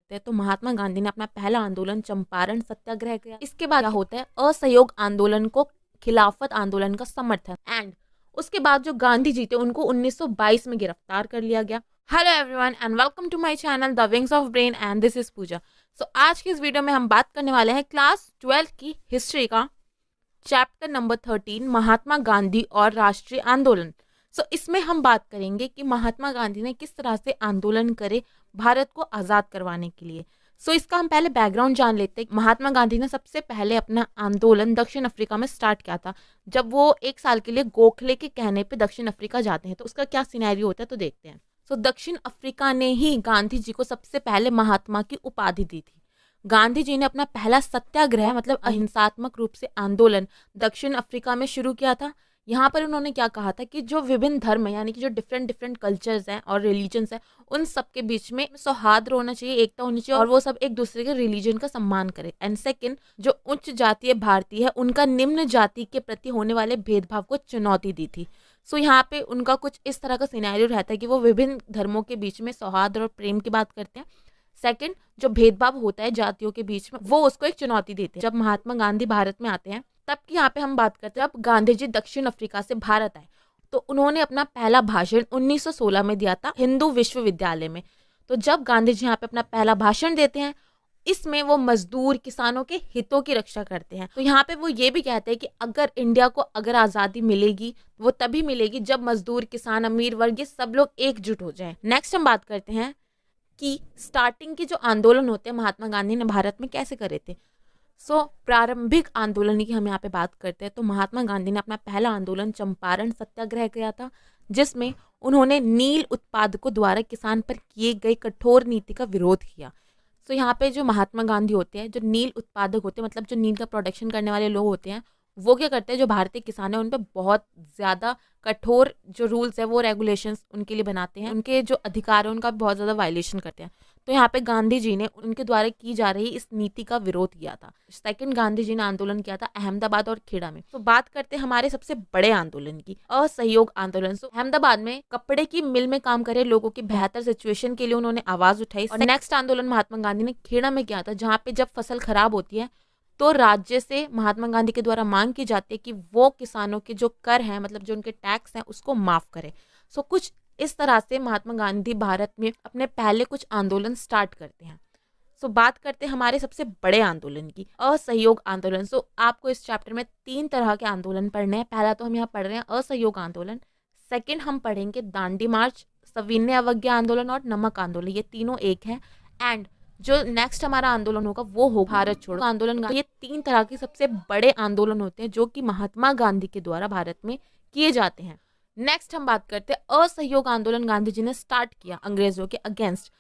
देखते हैं तो महात्मा गांधी ने अपना पहला आंदोलन चंपारण सत्याग्रह किया। इसके बाद क्या होता है, असहयोग आंदोलन को खिलाफत आंदोलन का समर्थन, एंड उसके बाद जो गांधी जी थे उनको 1922 में गिरफ्तार कर लिया गया। Hello everyone and welcome to my channel the wings of brain and this is Pooja. So आज की इस वीडियो में हम बात करने वाले हैं क्लास 12 की हिस्ट्री का चैप्टर नंबर 13 महात्मा गांधी और राष्ट्रीय आंदोलन। इसमें हम बात करेंगे कि महात्मा गांधी ने किस तरह से आंदोलन करे भारत को आज़ाद करवाने के लिए। इसका हम पहले बैकग्राउंड जान लेते हैं। महात्मा गांधी ने सबसे पहले अपना आंदोलन दक्षिण अफ्रीका में स्टार्ट किया था। जब वो एक साल के लिए गोखले के कहने पे दक्षिण अफ्रीका जाते हैं तो उसका क्या सिनेरियो होता है तो देखते हैं। दक्षिण अफ्रीका ने ही गांधी जी को सबसे पहले महात्मा की उपाधि दी थी। गांधी जी ने अपना पहला सत्याग्रह मतलब अहिंसात्मक रूप से आंदोलन दक्षिण अफ्रीका में शुरू किया था। यहाँ पर उन्होंने क्या कहा था कि जो विभिन्न धर्म है यानी कि जो डिफरेंट कल्चर्स हैं और रिलीजन्स हैं उन सब के बीच में सौहार्द होना चाहिए, एकता होनी चाहिए और वो सब एक दूसरे के रिलीजन का सम्मान करें। एंड सेकंड, जो उच्च जातीय भारतीय है उनका निम्न जाति के प्रति होने वाले भेदभाव को चुनौती दी थी। यहाँ पे उनका कुछ इस तरह का सिनेरियो रहता है कि वो विभिन्न धर्मों के बीच में सौहार्द और प्रेम की बात करते हैं। सेकंड, जो भेदभाव होता है जातियों के बीच में वो उसको एक चुनौती देते हैं। जब महात्मा गांधी भारत में आते हैं तब की यहाँ पे हम बात करते हैं। अब गांधी जी दक्षिण अफ्रीका से भारत आए तो उन्होंने अपना पहला भाषण 1916 में दिया था हिंदू विश्वविद्यालय में। जब गांधी जी यहाँ पे अपना पहला भाषण देते हैं इसमें वो मजदूर किसानों के हितों की रक्षा करते हैं। यहाँ पे वो ये भी कहते हैं कि अगर इंडिया को अगर आज़ादी मिलेगी वो तभी मिलेगी जब मजदूर किसान अमीर वर्ग ये सब लोग एकजुट हो जाएं। नेक्स्ट हम बात करते हैं कि स्टार्टिंग के जो आंदोलन होते हैं महात्मा गांधी ने भारत में कैसे करे थे। प्रारंभिक आंदोलन की हम यहाँ पे बात करते हैं तो महात्मा गांधी ने अपना पहला आंदोलन चंपारण सत्याग्रह किया था जिसमें उन्होंने नील उत्पादकों द्वारा किसान पर किए गए कठोर नीति का विरोध किया। यहाँ पे जो महात्मा गांधी होते हैं, जो नील उत्पादक होते हैं मतलब जो नील का प्रोडक्शन करने वाले लोग होते हैं, वो क्या करते हैं, जो भारतीय किसान है उन पर बहुत ज़्यादा कठोर जो रूल्स है वो रेगुलेशंस उनके लिए बनाते हैं। उनके जो अधिकार है उनका बहुत ज़्यादा वायलेशन करते हैं। यहाँ पे गांधी जी ने उनके द्वारा की जा रही इस नीति का विरोध किया था। सेकंड, गांधी जी ने आंदोलन किया था अहमदाबाद और खेड़ा में। बात करते हैं हमारे सबसे बड़े आंदोलन की, असहयोग आंदोलन। अहमदाबाद में कपड़े की मिल में काम करे लोगों की बेहतर सिचुएशन के लिए उन्होंने आवाज उठाई। और नेक्स्ट आंदोलन महात्मा गांधी ने खेड़ा में किया था जहाँ पे जब फसल खराब होती है तो राज्य से महात्मा गांधी के द्वारा मांग की जाती है कि वो किसानों के जो कर हैं मतलब जो उनके टैक्स हैं उसको माफ करे। कुछ इस तरह से महात्मा गांधी भारत में अपने पहले कुछ आंदोलन स्टार्ट करते हैं। बात करते हैं हमारे सबसे बड़े आंदोलन की, असहयोग आंदोलन। आपको इस चैप्टर में 3 तरह के आंदोलन पढ़ने हैं। पहला तो हम यहाँ पढ़ रहे हैं असहयोग आंदोलन। सेकंड, हम पढ़ेंगे दांडी मार्च, सविनय अवज्ञा आंदोलन और नमक आंदोलन। ये तीनों एक हैं। एंड जो नेक्स्ट हमारा आंदोलन होगा वो हो भारत छोड़ो आंदोलन। ये 3 तरह के सबसे बड़े आंदोलन होते हैं जो कि महात्मा गांधी के द्वारा भारत में किए जाते हैं। नेक्स्ट हम बात करते हैं असहयोग आंदोलन गांधी जी ने स्टार्ट किया अंग्रेजों के अगेंस्ट।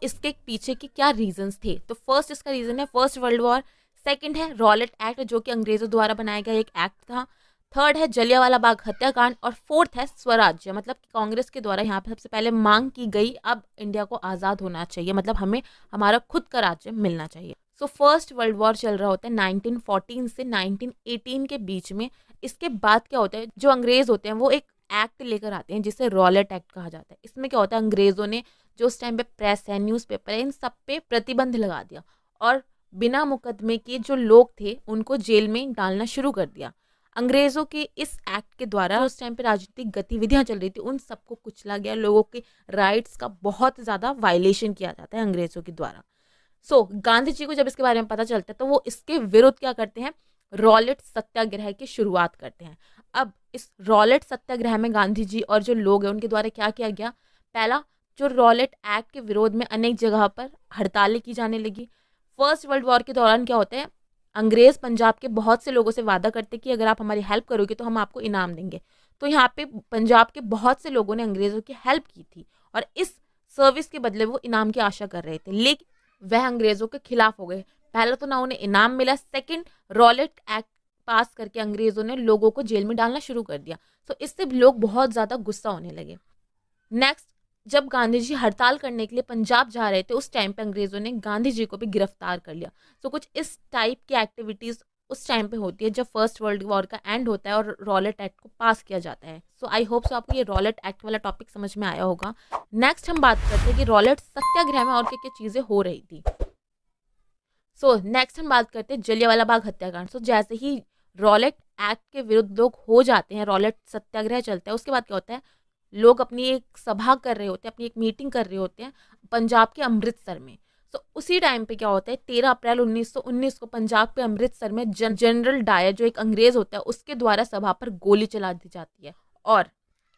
इसके पीछे के क्या रीजंस थे? फर्स्ट इसका रीजन है फर्स्ट वर्ल्ड वॉर। सेकंड है रॉलेट एक्ट जो कि अंग्रेजों द्वारा बनाया गया एक एक्ट था। थर्ड है जलियांवाला बाग हत्याकांड और फोर्थ है स्वराज्य मतलब कि कांग्रेस के द्वारा यहाँ पे सबसे पहले मांग की गई अब इंडिया को आज़ाद होना चाहिए, मतलब हमें हमारा खुद का राज्य मिलना चाहिए। फर्स्ट वर्ल्ड वॉर चल रहा होता है 1914 से 1918 के बीच में। इसके बाद क्या होता है, जो अंग्रेज होते हैं वो एक एक्ट लेकर आते हैं जिसे रॉलेट एक्ट कहा जाता है। इसमें क्या होता है, अंग्रेजों ने जो उस टाइम पे प्रेस है न्यूज़पेपर है इन सब पे प्रतिबंध लगा दिया और बिना मुकदमे के जो लोग थे उनको जेल में डालना शुरू कर दिया। अंग्रेजों के इस एक्ट के द्वारा उस टाइम पे राजनीतिक गतिविधियां चल रही थी उन सबको कुचला गया। लोगों के राइट्स का बहुत ज़्यादा वायलेशन किया जाता है अंग्रेजों के द्वारा। गांधी जी को जब इसके बारे में पता चलता है तो वो इसके विरुद्ध क्या करते हैं, रॉलेट सत्याग्रह की शुरुआत करते हैं। अब इस रॉलेट सत्याग्रह में गांधी जी और जो लोग हैं उनके द्वारा क्या किया गया, पहला जो रॉलेट एक्ट के विरोध में अनेक जगह पर हड़तालें की जाने लगी। फर्स्ट वर्ल्ड वॉर के दौरान क्या होता है, अंग्रेज पंजाब के बहुत से लोगों से वादा करते कि अगर आप हमारी हेल्प करोगे तो हम आपको इनाम देंगे। यहाँ पे पंजाब के बहुत से लोगों ने अंग्रेजों की हेल्प की थी और इस सर्विस के बदले वो इनाम की आशा कर रहे थे, लेकिन वह अंग्रेजों के खिलाफ हो गए। पहला तो ना उन्हें इनाम मिला, सेकंड रॉलेट एक्ट पास करके अंग्रेजों ने लोगों को जेल में डालना शुरू कर दिया। इससे लोग बहुत ज़्यादा गुस्सा होने लगे। नेक्स्ट, जब गांधी जी हड़ताल करने के लिए पंजाब जा रहे थे उस टाइम पे अंग्रेजों ने गांधी जी को भी गिरफ्तार कर लिया। कुछ इस टाइप की एक्टिविटीज़ उस टाइम पे होती है जब फर्स्ट वर्ल्ड वॉर का एंड होता है और रॉलेट एक्ट को पास किया जाता है। सो आई होप सो आपको ये रॉलेट एक्ट वाला टॉपिक समझ में आया होगा। नेक्स्ट हम बात करते हैं कि रॉलेट सत्याग्रह में और क्या क्या चीज़ें हो रही थी। सो नेक्स्ट हम बात करते हैं जलियांवाला बाग हत्याकांड। सो जैसे ही रॉलेट एक्ट के विरुद्ध लोग हो जाते हैं, रॉलेट सत्याग्रह चलता है, उसके बाद क्या होता है, लोग अपनी एक सभा कर रहे होते हैं, अपनी एक मीटिंग कर रहे होते हैं पंजाब के अमृतसर में। तो उसी टाइम पे क्या होता है, 13 अप्रैल 1919 को पंजाब के अमृतसर में जनरल डायर जो एक अंग्रेज होता है उसके द्वारा सभा पर गोली चला दी जाती है और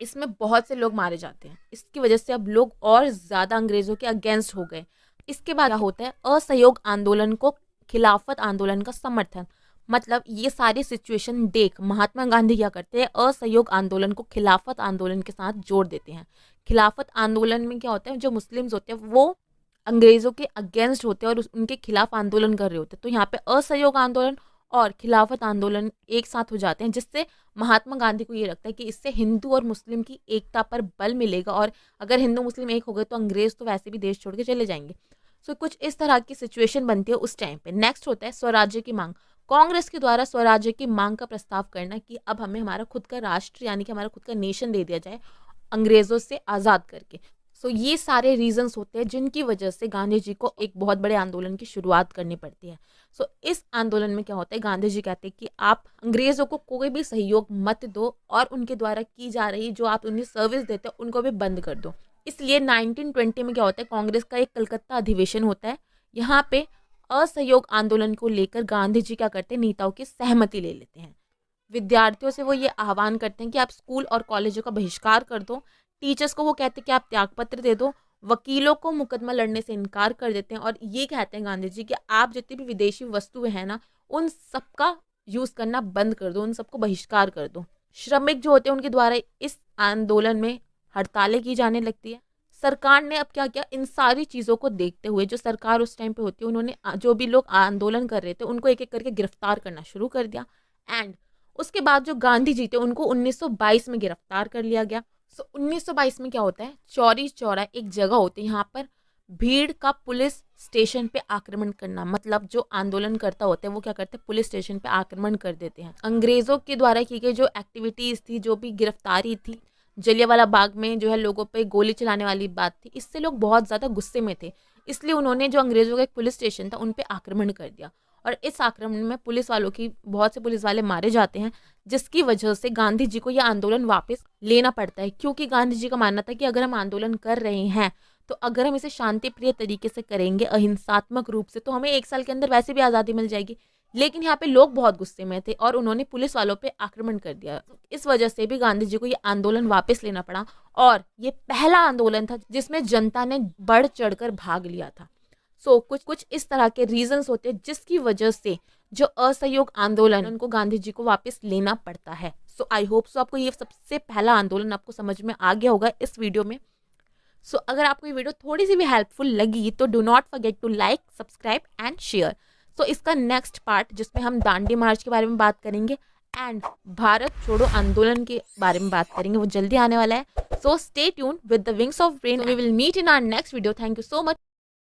इसमें बहुत से लोग मारे जाते हैं। इसकी वजह से अब लोग और ज़्यादा अंग्रेज़ों के अगेंस्ट हो गए। इसके बाद क्या होता है, असहयोग आंदोलन को खिलाफत आंदोलन का समर्थन। मतलब ये सारी सिचुएशन देख महात्मा गांधी क्या करते हैं, असहयोग आंदोलन को खिलाफत आंदोलन के साथ जोड़ देते हैं। खिलाफत आंदोलन में क्या होता है, जो मुस्लिम्स होते हैं वो अंग्रेज़ों के अगेंस्ट होते हैं और उनके खिलाफ आंदोलन कर रहे होते हैं। तो यहाँ पे असहयोग आंदोलन और खिलाफत आंदोलन एक साथ हो जाते हैं, जिससे महात्मा गांधी को ये लगता है कि इससे हिंदू और मुस्लिम की एकता पर बल मिलेगा और अगर हिंदू मुस्लिम एक हो गए तो अंग्रेज़ तो वैसे भी देश छोड़ के चले जाएंगे। सो कुछ इस तरह की सिचुएशन बनती है उस टाइम पे। नेक्स्ट होता है स्वराज्य की मांग। कांग्रेस के द्वारा स्वराज्य की मांग का प्रस्ताव करना कि अब हमें हमारा खुद का राष्ट्र यानी कि हमारा खुद का नेशन दे दिया जाए अंग्रेज़ों से आज़ाद करके। सो ये सारे रीजंस होते हैं जिनकी वजह से गांधी जी को एक बहुत बड़े आंदोलन की शुरुआत करनी पड़ती है। सो इस आंदोलन में क्या होता है, गांधी जी कहते हैं कि आप अंग्रेज़ों को कोई भी सहयोग मत दो और उनके द्वारा की जा रही जो आप उन्हें सर्विस देते हो उनको भी बंद कर दो। इसलिए 1920 में क्या होता है, कांग्रेस का एक कलकत्ता अधिवेशन होता है। यहाँ पे असहयोग आंदोलन को लेकर गांधी जी क्या करते हैं, नेताओं की सहमति ले लेते हैं। विद्यार्थियों से वो ये आह्वान करते हैं कि आप स्कूल और कॉलेजों का बहिष्कार कर दो। टीचर्स को वो कहते हैं कि आप त्यागपत्र दे दो। वकीलों को मुकदमा लड़ने से इनकार कर देते हैं और ये कहते हैं गांधी जी कि आप जितनी भी विदेशी वस्तुएं हैं ना उन सबका यूज़ करना बंद कर दो, उन सबको बहिष्कार कर दो। श्रमिक जो होते हैं उनके द्वारा इस आंदोलन में हड़तालें की जाने लगती है। सरकार ने अब क्या किया, इन सारी चीज़ों को देखते हुए जो सरकार उस टाइम पे होती है उन्होंने जो भी लोग आंदोलन कर रहे थे उनको एक एक करके गिरफ्तार करना शुरू कर दिया। एंड उसके बाद जो गांधी जी थे उनको 1922 में गिरफ्तार कर लिया गया। सो 1922 में क्या होता है, चौरी चौरा एक जगह होती है, यहाँ पर भीड़ का पुलिस स्टेशन पे आक्रमण करना। मतलब जो आंदोलन करता होते हैं वो क्या करते हैं, पुलिस स्टेशन पे आक्रमण कर देते हैं। अंग्रेज़ों के द्वारा की गई जो एक्टिविटीज़ थी, जो भी गिरफ्तारी थी, जलियांवाला बाग में जो है लोगों पे गोली चलाने वाली बात थी, इससे लोग बहुत ज़्यादा गुस्से में थे। इसलिए उन्होंने जो अंग्रेज़ों का एक पुलिस स्टेशन था उन पे आक्रमण कर दिया और इस आक्रमण में पुलिस वालों की बहुत से पुलिस वाले मारे जाते हैं, जिसकी वजह से गांधी जी को यह आंदोलन वापस लेना पड़ता है। क्योंकि गांधी जी का मानना था कि अगर हम आंदोलन कर रहे हैं तो अगर हम इसे शांति प्रिय तरीके से करेंगे, अहिंसात्मक रूप से, तो हमें 1 साल के अंदर वैसे भी आज़ादी मिल जाएगी। लेकिन यहाँ पे लोग बहुत गुस्से में थे और उन्होंने पुलिस वालों पे आक्रमण कर दिया। इस वजह से भी गांधी जी को ये आंदोलन वापस लेना पड़ा और ये पहला आंदोलन था जिसमें जनता ने बढ़ चढ़कर भाग लिया था। सो कुछ इस तरह के रीजंस होते हैं जिसकी वजह से जो असहयोग आंदोलन उनको गांधी जी को वापस लेना पड़ता है। सो आई होप सो आपको ये सबसे पहला आंदोलन आपको समझ में आ गया होगा इस वीडियो में। सो अगर आपको ये वीडियो थोड़ी सी भी हेल्पफुल लगी तो do not forget to like, subscribe and share. So इसका नेक्स्ट पार्ट जिसमें हम दांडी मार्च के बारे में बात करेंगे एंड भारत छोड़ो आंदोलन के बारे में बात करेंगे, वो जल्दी आने वाला है। So stay tuned with the wings of brain. We will meet in our next video. Thank you so much.